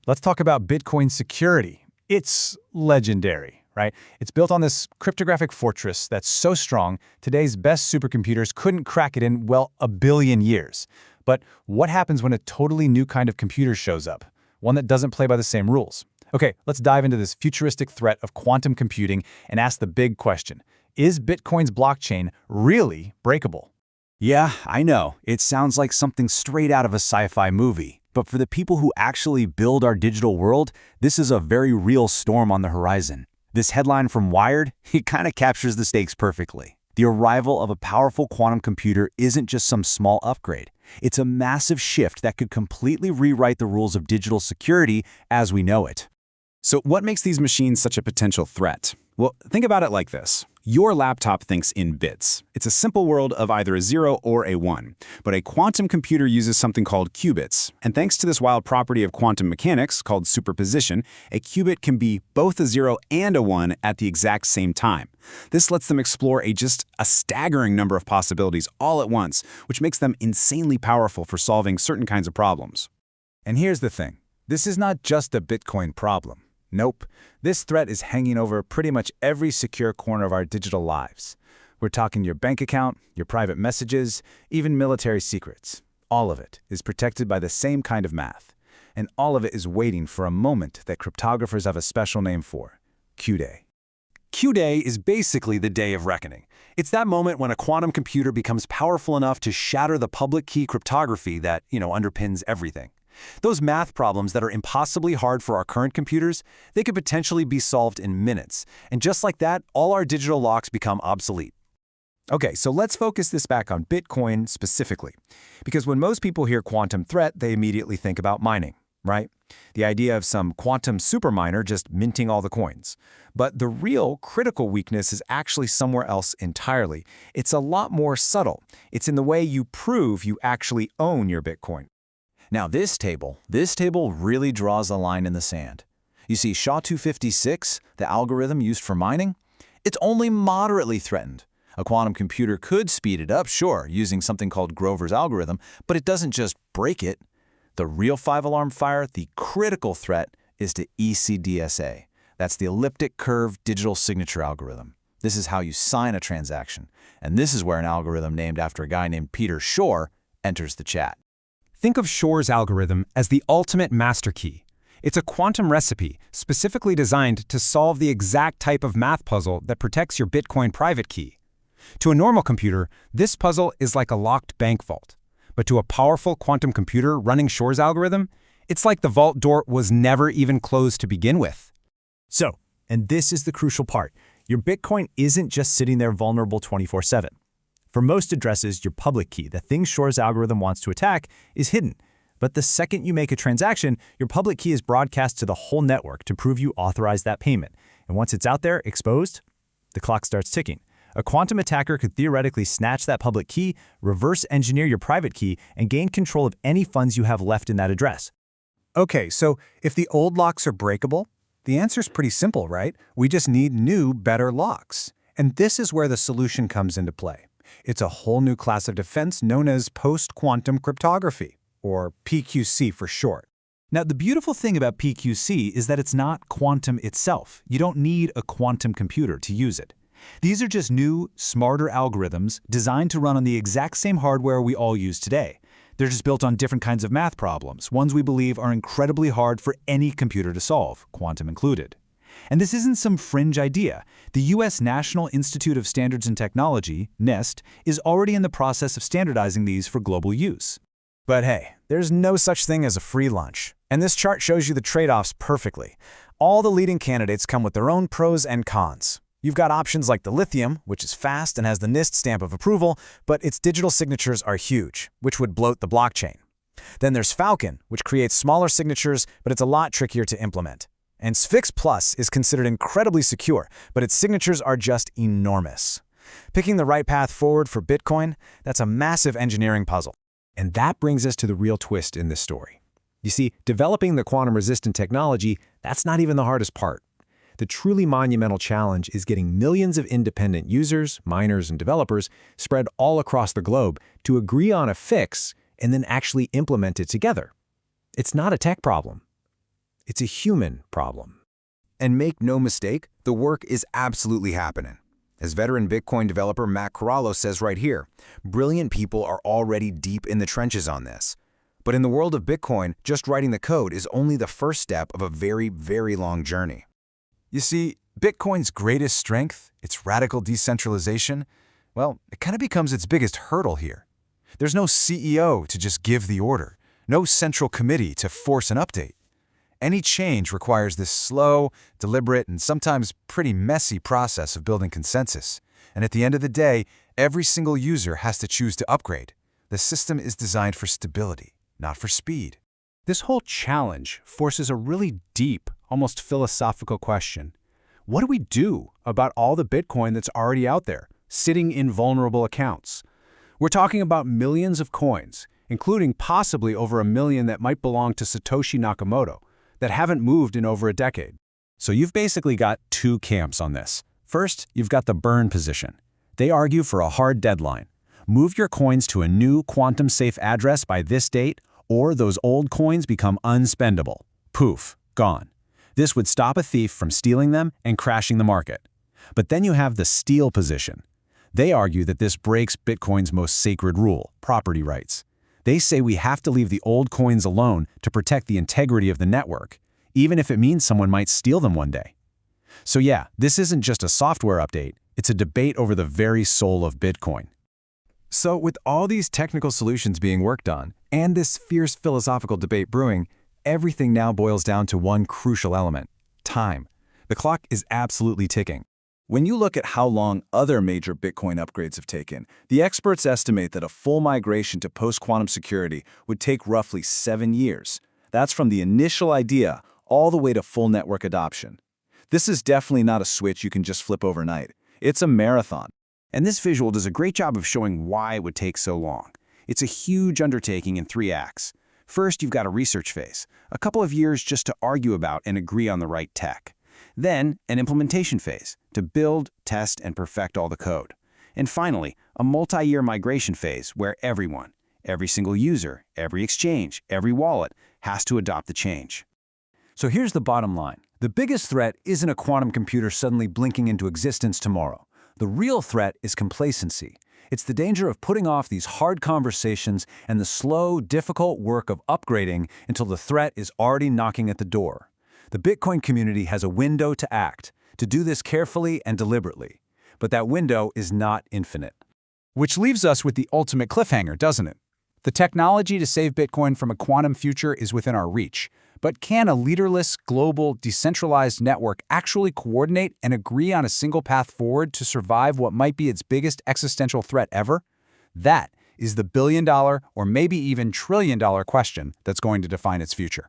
Let's talk about Bitcoin security. It's legendary, right? It's built on this cryptographic fortress that's so strong, today's best supercomputers couldn't crack it in, well, a billion years. But what happens when a totally new kind of computer shows up? One that doesn't play by the same rules. Okay, let's dive into this futuristic threat of quantum computing and ask the big question. Is Bitcoin's blockchain really breakable? Yeah, I know. It sounds like something straight out of a sci-fi movie. But for the people who actually build our digital world, this is a very real storm on the horizon. This headline from Wired, it kind of captures the stakes perfectly. The arrival of a powerful quantum computer isn't just some small upgrade. It's a massive shift that could completely rewrite the rules of digital security as we know it. So what makes these machines such a potential threat? Well, think about it like this. Your laptop thinks in bits. It's a simple world of either a 0 or a 1. But a quantum computer uses something called qubits. And thanks to this wild property of quantum mechanics called superposition, a qubit can be both a 0 and a 1 at the exact same time. This lets them explore just a staggering number of possibilities all at once, which makes them insanely powerful for solving certain kinds of problems. And here's the thing. This is not just a Bitcoin problem. Nope. This threat is hanging over pretty much every secure corner of our digital lives. We're talking your bank account, your private messages, even military secrets. All of it is protected by the same kind of math. And all of it is waiting for a moment that cryptographers have a special name for, Q-Day. Q-Day is basically the day of reckoning. It's that moment when a quantum computer becomes powerful enough to shatter the public key cryptography that, underpins everything. Those math problems that are impossibly hard for our current computers, they could potentially be solved in minutes. And just like that, all our digital locks become obsolete. Okay, so let's focus this back on Bitcoin specifically. Because when most people hear quantum threat, they immediately think about mining, right? The idea of some quantum superminer just minting all the coins. But the real critical weakness is actually somewhere else entirely. It's a lot more subtle. It's in the way you prove you actually own your Bitcoin. Now this table really draws a line in the sand. You see, SHA-256, the algorithm used for mining, it's only moderately threatened. A quantum computer could speed it up, sure, using something called Grover's algorithm, but it doesn't just break it. The real five-alarm fire, the critical threat, is to ECDSA. That's the elliptic curve digital signature algorithm. This is how you sign a transaction. And this is where an algorithm named after a guy named Peter Shor enters the chat. Think of Shor's algorithm as the ultimate master key. It's a quantum recipe specifically designed to solve the exact type of math puzzle that protects your Bitcoin private key. To a normal computer, this puzzle is like a locked bank vault. But to a powerful quantum computer running Shor's algorithm, it's like the vault door was never even closed to begin with. So, and this is the crucial part, your Bitcoin isn't just sitting there vulnerable 24/7. For most addresses, your public key, the thing Shor's algorithm wants to attack, is hidden. But the second you make a transaction, your public key is broadcast to the whole network to prove you authorized that payment. And once it's out there, exposed, the clock starts ticking. A quantum attacker could theoretically snatch that public key, reverse engineer your private key, and gain control of any funds you have left in that address. Okay, so if the old locks are breakable, the answer's pretty simple, right? We just need new, better locks. And this is where the solution comes into play. It's a whole new class of defense known as post-quantum cryptography, or PQC for short. Now, the beautiful thing about PQC is that it's not quantum itself. You don't need a quantum computer to use it. These are just new, smarter algorithms designed to run on the exact same hardware we all use today. They're just built on different kinds of math problems, ones we believe are incredibly hard for any computer to solve, quantum included. And this isn't some fringe idea. The U.S. National Institute of Standards and Technology, NIST, is already in the process of standardizing these for global use. But hey, there's no such thing as a free lunch. And this chart shows you the trade-offs perfectly. All the leading candidates come with their own pros and cons. You've got options like the lithium, which is fast and has the NIST stamp of approval, but its digital signatures are huge, which would bloat the blockchain. Then there's Falcon, which creates smaller signatures, but it's a lot trickier to implement. And Sphinx Plus is considered incredibly secure, but its signatures are just enormous. Picking the right path forward for Bitcoin, that's a massive engineering puzzle. And that brings us to the real twist in this story. You see, developing the quantum-resistant technology, that's not even the hardest part. The truly monumental challenge is getting millions of independent users, miners, and developers spread all across the globe to agree on a fix and then actually implement it together. It's not a tech problem. It's a human problem. And make no mistake, the work is absolutely happening. As veteran Bitcoin developer Matt Corallo says right here, brilliant people are already deep in the trenches on this. But in the world of Bitcoin, just writing the code is only the first step of a very, very long journey. You see, Bitcoin's greatest strength, its radical decentralization, well, it kind of becomes its biggest hurdle here. There's no CEO to just give the order, no central committee to force an update. Any change requires this slow, deliberate, and sometimes pretty messy process of building consensus. And at the end of the day, every single user has to choose to upgrade. The system is designed for stability, not for speed. This whole challenge forces a really deep, almost philosophical question. What do we do about all the Bitcoin that's already out there, sitting in vulnerable accounts? We're talking about millions of coins, including possibly over 1 million that might belong to Satoshi Nakamoto, that haven't moved in over a decade. So you've basically got two camps on this. First, you've got the burn position. They argue for a hard deadline. Move your coins to a new quantum-safe address by this date, or those old coins become unspendable. Poof, gone. This would stop a thief from stealing them and crashing the market. But then you have the steal position. They argue that this breaks Bitcoin's most sacred rule, property rights. They say we have to leave the old coins alone to protect the integrity of the network, even if it means someone might steal them one day. So yeah, this isn't just a software update, it's a debate over the very soul of Bitcoin. So with all these technical solutions being worked on, and this fierce philosophical debate brewing, everything now boils down to one crucial element: time. The clock is absolutely ticking. When you look at how long other major Bitcoin upgrades have taken, the experts estimate that a full migration to post-quantum security would take roughly 7 years. That's from the initial idea all the way to full network adoption. This is definitely not a switch you can just flip overnight. It's a marathon. And this visual does a great job of showing why it would take so long. It's a huge undertaking in 3 acts. First, you've got a research phase, a couple of years just to argue about and agree on the right tech. Then, an implementation phase, to build, test, and perfect all the code. And finally, a multi-year migration phase where everyone, every single user, every exchange, every wallet, has to adopt the change. So here's the bottom line. The biggest threat isn't a quantum computer suddenly blinking into existence tomorrow. The real threat is complacency. It's the danger of putting off these hard conversations and the slow, difficult work of upgrading until the threat is already knocking at the door. The Bitcoin community has a window to act, to do this carefully and deliberately. But that window is not infinite. Which leaves us with the ultimate cliffhanger, doesn't it? The technology to save Bitcoin from a quantum future is within our reach. But can a leaderless, global, decentralized network actually coordinate and agree on a single path forward to survive what might be its biggest existential threat ever? That is the billion-dollar or maybe even trillion-dollar question that's going to define its future.